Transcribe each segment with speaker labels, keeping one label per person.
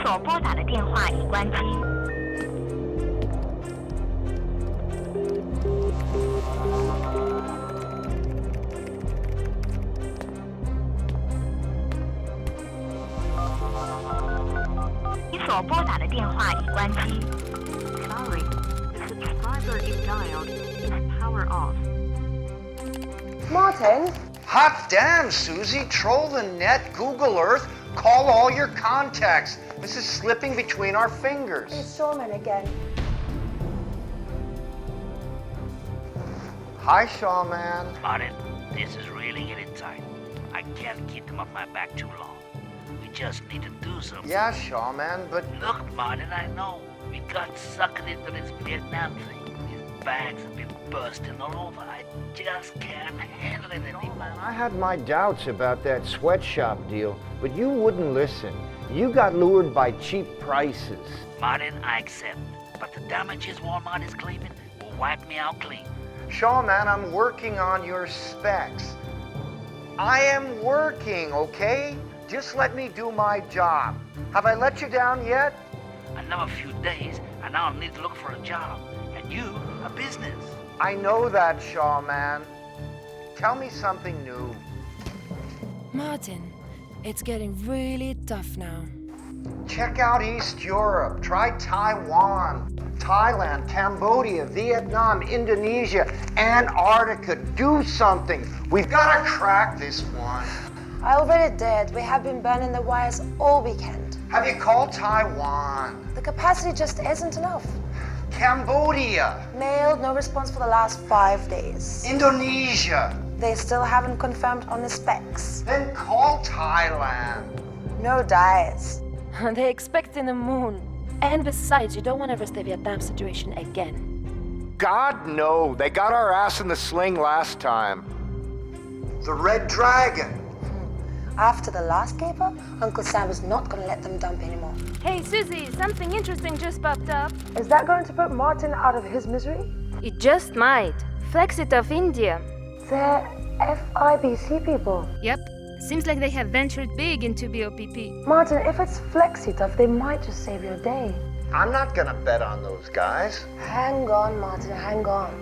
Speaker 1: 所拨打的电话已关机。你所拨打的电话已关机。Sorry, the subscriber you dialed is power off.
Speaker 2: Martin?
Speaker 3: Hot damn, Susie. Troll the net, Google Earth, call all your contacts. This is slipping between our fingers.
Speaker 2: It's Shawman again.
Speaker 3: Hi, Shawman.
Speaker 4: Martin, this is really getting tight. I can't keep them off my back too long. We just need to do something.
Speaker 3: Yeah, Shawman, but...
Speaker 4: Look, Martin, I know. We got sucked into this Vietnam thing. These bags have been bursting all over. I just can't handle it anymore.
Speaker 3: I had my doubts about that sweatshop deal, but you wouldn't listen. You got lured by cheap prices.
Speaker 4: Martin, I accept. But the damages Walmart is claiming will wipe me out clean.
Speaker 3: Shawman, I'm working on your specs. I am working, okay? Just let me do my job. Have I let you down yet?
Speaker 4: Another few days, and I'll need to look for a job. And you, a business.
Speaker 3: I know that, Shawman. Tell me something new.
Speaker 5: Martin, it's getting really tough now.
Speaker 3: Check out East Europe. Try Taiwan, Thailand, Cambodia, Vietnam, Indonesia, Antarctica. Do something. We've got to crack this one.
Speaker 2: I already did. We have been burning the wires all weekend.
Speaker 3: Have you called Taiwan?
Speaker 2: The capacity just isn't enough.
Speaker 3: Cambodia?
Speaker 2: Mailed, no response for the last 5 days.
Speaker 3: Indonesia?
Speaker 2: They still haven't confirmed on the specs.
Speaker 3: Then call Thailand.
Speaker 2: No diets.
Speaker 5: They're expecting the moon. And besides, you don't want to risk the Vietnam situation again.
Speaker 3: God, no. They got our ass in the sling last time. The Red Dragon.
Speaker 2: After the last caper, Uncle Sam is not going to let them dump anymore.
Speaker 6: Hey, Susie, something interesting just popped up.
Speaker 2: Is that going to put Martin out of his misery?
Speaker 6: It just might. Flexituff India.
Speaker 2: They're FIBC people.
Speaker 6: Yep. Seems like they have ventured big into BOPP.
Speaker 2: Martin, if it's Flexituff, they might just save your day.
Speaker 3: I'm not gonna bet on those guys.
Speaker 2: Hang on, Martin, hang on.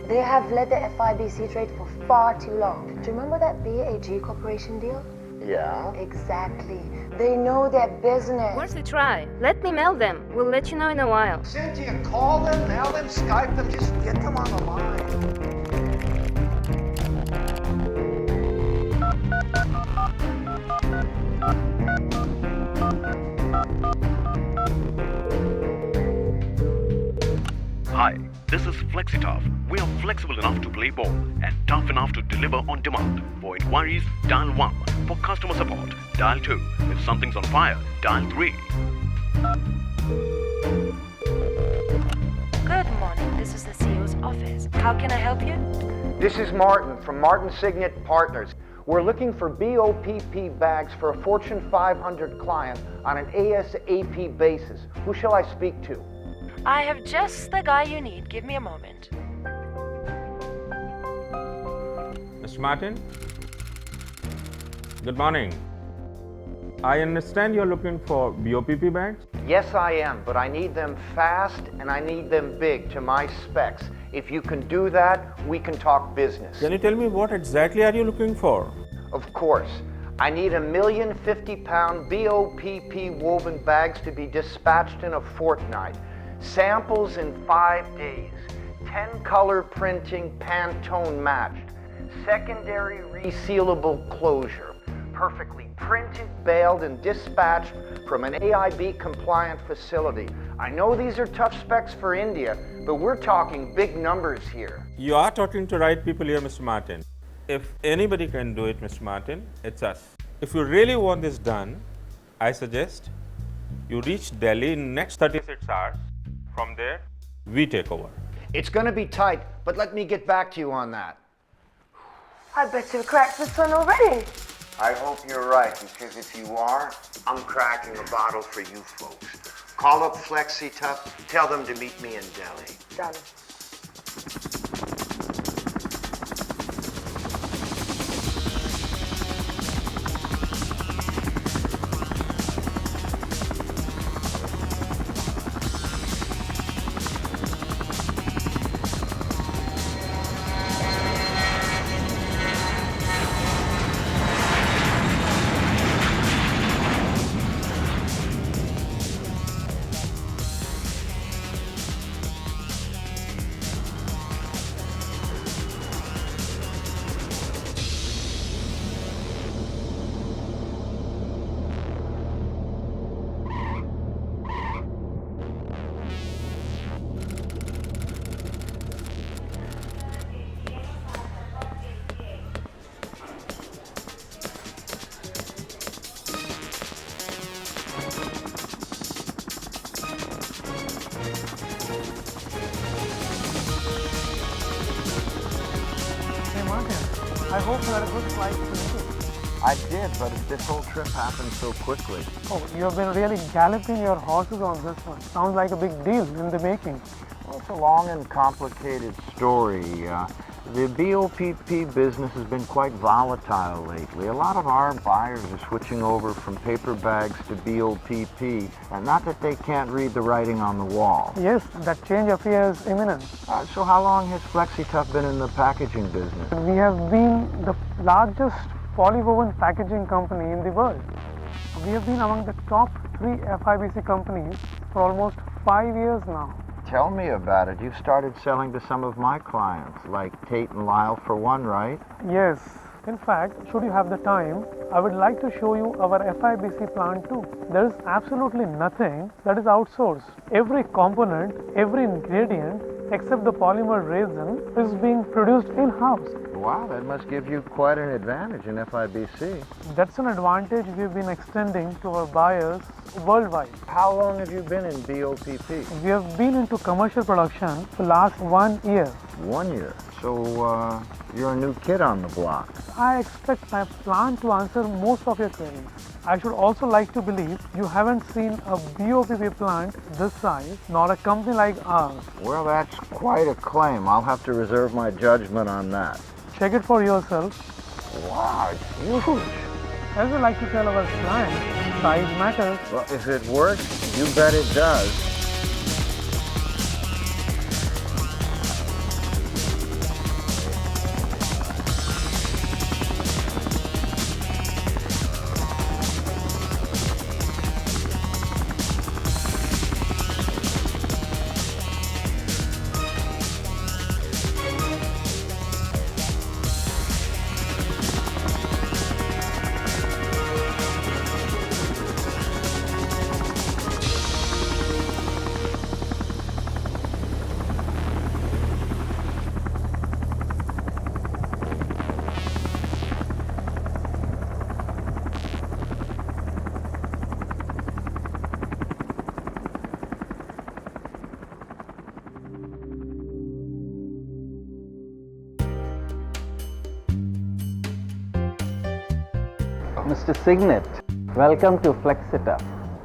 Speaker 2: They have led the FIBC trade for far too long. Do you remember that BAG Corporation deal?
Speaker 3: Yeah?
Speaker 2: Exactly. They know their business.
Speaker 6: Worth a try. Let me mail them. We'll let you know in a while.
Speaker 3: Cynthia, call them, mail them, Skype them, just get them on the line.
Speaker 7: Hi, this is Flexituff. We are flexible enough to play ball and tough enough to deliver on demand. For inquiries, dial 1. For customer support, dial 2. If something's on fire, dial 3.
Speaker 5: Good morning. This is the CEO's office. How can I help you?
Speaker 3: This is Martin from Martin Signet Partners. We're looking for BOPP bags for a Fortune 500 client on an ASAP basis. Who shall I speak to?
Speaker 5: I have just the guy you need. Give me a moment.
Speaker 8: Mr. Martin? Good morning. I understand you're looking for BOPP bags?
Speaker 3: Yes, I am, but I need them fast and I need them big to my specs. If you can do that, we can talk business.
Speaker 8: Can you tell me what exactly are you looking for?
Speaker 3: Of course. I need 1,050,000-pound BOPP woven bags to be dispatched in a fortnight. Samples in 5 days. 10 color printing, Pantone matched. Secondary resealable closure. Perfectly printed, baled, and dispatched from an AIB compliant facility. I know these are tough specs for India, but we're talking big numbers here.
Speaker 8: You are talking to right people here, Mr. Martin. If anybody can do it, Mr. Martin, it's us. If you really want this done, I suggest you reach Delhi in next 36 hours. From there, we take over.
Speaker 3: It's gonna be tight, but let me get back to you on that.
Speaker 2: I bet you've cracked this one already.
Speaker 3: I hope you're right, because if you are, I'm cracking a bottle for you folks. Call up Flexituff, tell them to meet me in Delhi.
Speaker 2: Done.
Speaker 9: hope you had a good flight to India.
Speaker 3: I did, but this whole trip happened so quickly.
Speaker 9: Oh, you have been really galloping your horses on this one. Sounds like a big deal in the making.
Speaker 3: Well, it's a long and complicated story. The BOPP business has been quite volatile lately. A lot of our buyers are switching over from paper bags to BOPP, and not that they can't read the writing on the wall.
Speaker 9: Yes, that change appears imminent.
Speaker 3: So how long has Flexituff been in the packaging business?
Speaker 9: We have been the largest polywoven packaging company in the world. We have been among the top 3 FIBC companies for almost 5 years now.
Speaker 3: Tell me about it. You've started selling to some of my clients, like Tate and Lyle for one, right?
Speaker 9: Yes. In fact, should you have the time, I would like to show you our FIBC plant too. There is absolutely nothing that is outsourced. Every component, every ingredient, except the polymer resin, is being produced in-house.
Speaker 3: Wow, that must give you quite an advantage in FIBC.
Speaker 9: That's an advantage we've been extending to our buyers worldwide.
Speaker 3: How long have you been in BOPP?
Speaker 9: We have been into commercial production for the last 1 year.
Speaker 3: 1 year. So you're a new kid on the block.
Speaker 9: I expect my plant to answer most of your queries. I should also like to believe you haven't seen a BOPP plant this size, nor a company like ours.
Speaker 3: Well, that's quite a claim. I'll have to reserve my judgment on that.
Speaker 9: Check it for yourself.
Speaker 3: Wow, it's huge.
Speaker 9: As we like to tell our clients, size matters.
Speaker 3: Well, if it works, you bet it does.
Speaker 10: Mr. Signet, welcome to Flexituff.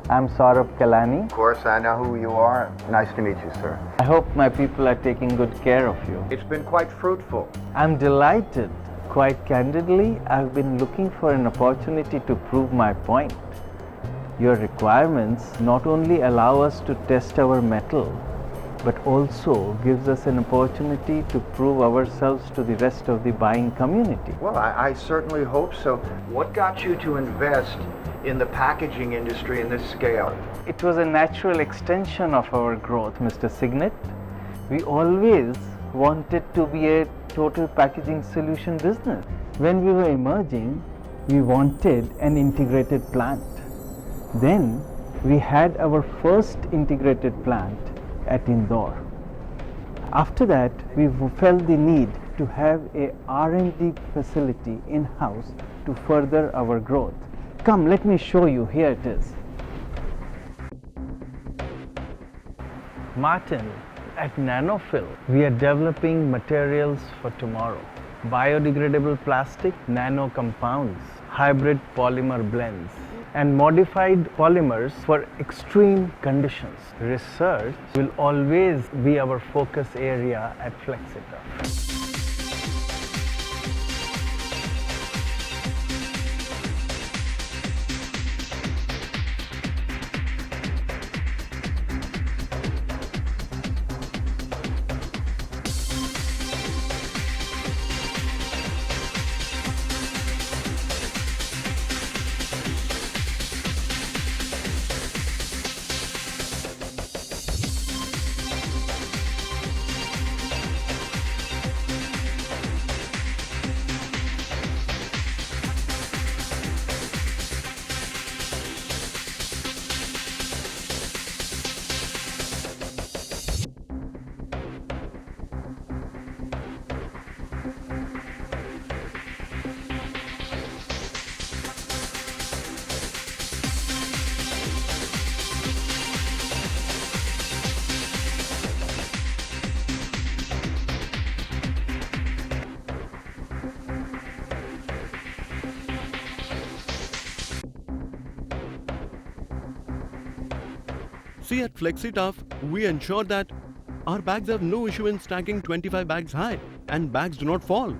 Speaker 10: I'm Saurabh Kalani.
Speaker 3: Of course, I know who you are. Nice to meet you, sir.
Speaker 10: I hope my people are taking good care of you.
Speaker 3: It's been quite fruitful.
Speaker 10: I'm delighted. Quite candidly, I've been looking for an opportunity to prove my point. Your requirements not only allow us to test our metal, but also gives us an opportunity to prove ourselves to the rest of the buying community.
Speaker 3: Well, I certainly hope so. What got you to invest in the packaging industry in this scale?
Speaker 10: It was a natural extension of our growth, Mr. Signet. We always wanted to be a total packaging solution business. When we were emerging, we wanted an integrated plant. Then we had our first integrated plant at Indore. After that, we felt the need to have a R&D facility in-house to further our growth. Come, let me show you. Here it is. Martin, at Nanofil, we are developing materials for tomorrow. Biodegradable plastic, nano compounds, hybrid polymer blends, and modified polymers for extreme conditions. Research will always be our focus area at Flexituff.
Speaker 7: See, at Flexituff, we ensure that our bags have no issue in stacking 25 bags high and bags do not fall.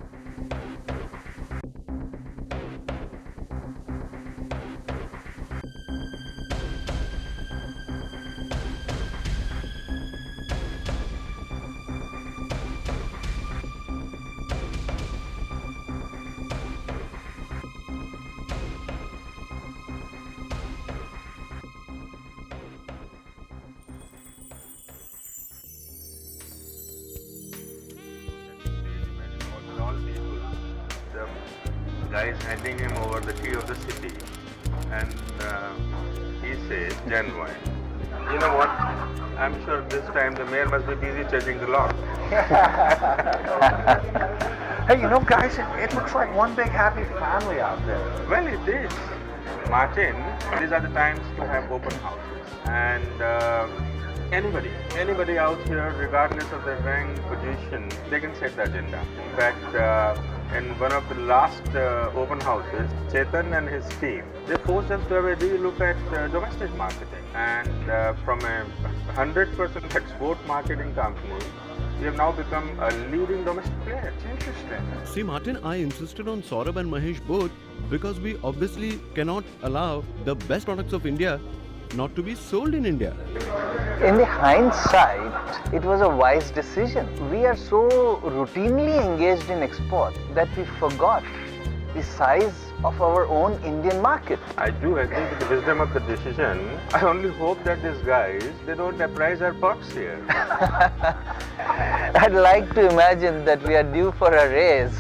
Speaker 8: The guy is handing him over the key of the city, and he says, genuine. You know what? I'm sure this time the mayor must be busy checking the lock.
Speaker 3: Hey, you know, guys, it looks like one big happy family out there.
Speaker 8: Well, it is. Martin, these are the times to have open houses. And anybody out here, regardless of their rank, position, they can set the agenda. In fact, in one of the last open houses, Chetan and his team, they forced us to have a re-look at domestic marketing. And from a 100% export marketing company, we have now become a leading domestic player. It's interesting.
Speaker 7: See, Martin, I insisted on Saurabh and Mahesh both because we obviously cannot allow the best products of India not to be sold in India.
Speaker 10: In the hindsight, it was a wise decision. We are so routinely engaged in export that we forgot the size of our own Indian market.
Speaker 8: I do agree with the wisdom of the decision. I only hope that these guys, they don't apprise our perks here.
Speaker 10: I'd like to imagine that we are due for a raise.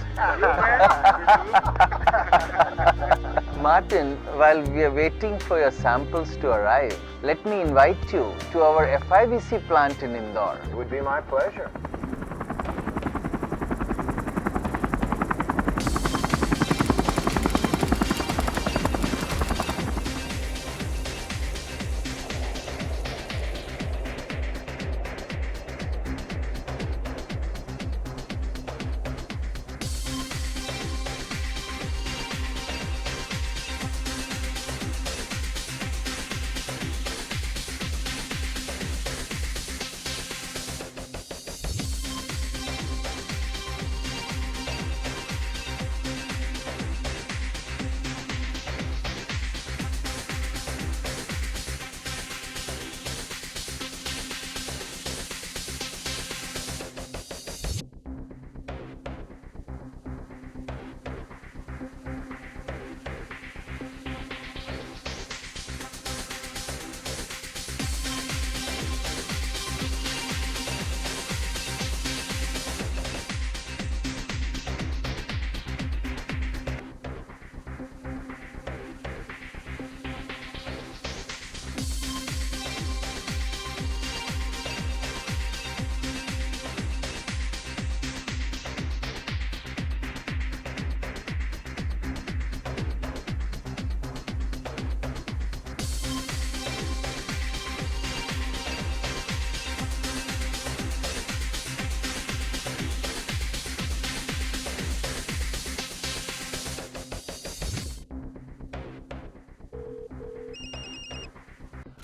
Speaker 10: Martin, while we are waiting for your samples to arrive, let me invite you to our FIBC plant in Indore.
Speaker 3: It would be my pleasure.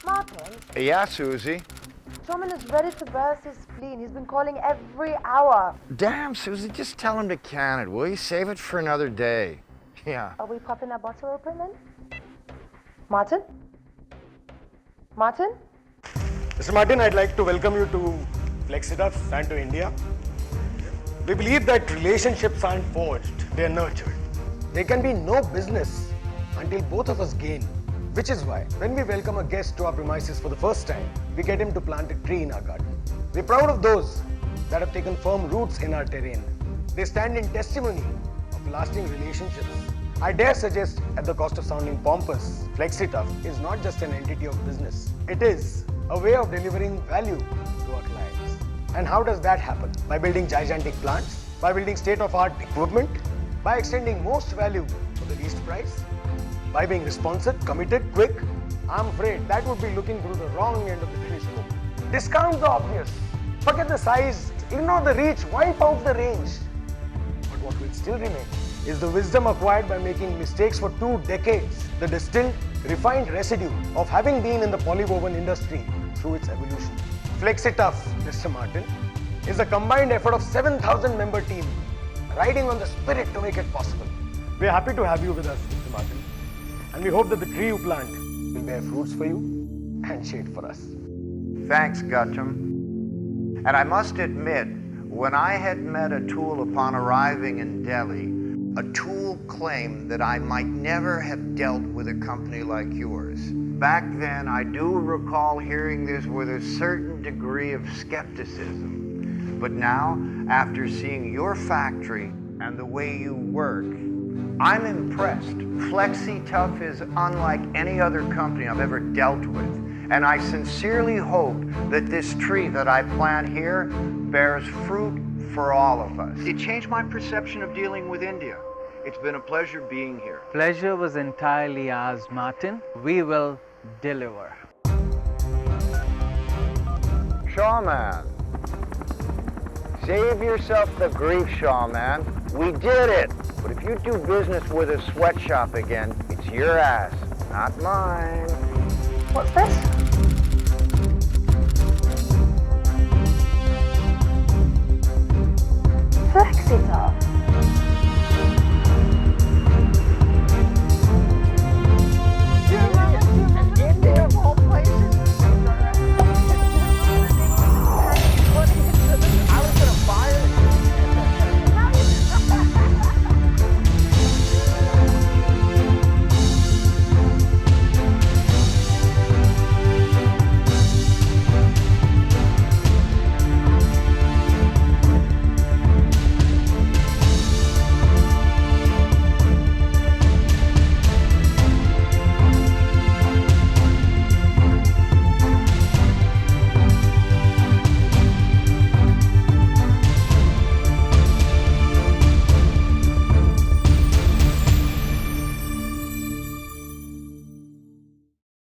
Speaker 2: Martin,
Speaker 3: Yeah, Susie.
Speaker 2: Truman is ready to burst his spleen. He's been calling every hour.
Speaker 3: Damn, Susie, just tell him to can it, will you? Save it for another day. Yeah.
Speaker 2: Are we popping a bottle open then? Martin? Martin?
Speaker 11: Mr. Martin, I'd like to welcome you to Flexituff and to India. We believe that relationships aren't forged, they're nurtured. There can be no business until both of us gain, which is why when we welcome a guest to our premises for the first time, we get him to plant a tree in our garden. We're proud of those that have taken firm roots in our terrain. They stand in testimony of lasting relationships. I dare suggest, at the cost of sounding pompous, Flexituff is not just an entity of business. It is a way of delivering value to our clients. And how does that happen? By building gigantic plants, by building state-of-art equipment, by extending most value for the least price, by being responsive, committed, quick. I'm afraid that would be looking through the wrong end of the telescope. Discount the obvious, forget the size, ignore the reach, wipe out the range. But what will still remain is the wisdom acquired by making mistakes for 2 decades, the distilled, refined residue of having been in the polywoven industry through its evolution. Flexituff, Mr. Martin, is a combined effort of 7,000 member team riding on the spirit to make it possible. We are happy to have you with us, Mr. Martin, and we hope that the tree you plant will bear fruits for you and shade for us.
Speaker 3: Thanks, Gautam. And I must admit, when I had met Atul upon arriving in Delhi, Atul claimed that I might never have dealt with a company like yours. Back then, I do recall hearing this with a certain degree of skepticism. But now, after seeing your factory and the way you work, I'm impressed. Flexituff is unlike any other company I've ever dealt with. And I sincerely hope that this tree that I plant here bears fruit for all of us. It changed my perception of dealing with India. It's been a pleasure being here.
Speaker 10: Pleasure was entirely ours, Martin. We will deliver.
Speaker 3: Shawman, save yourself the grief, Shawman. We did it. But if you do business with a sweatshop again, it's your ass, not mine.
Speaker 2: What's this? Flexituff.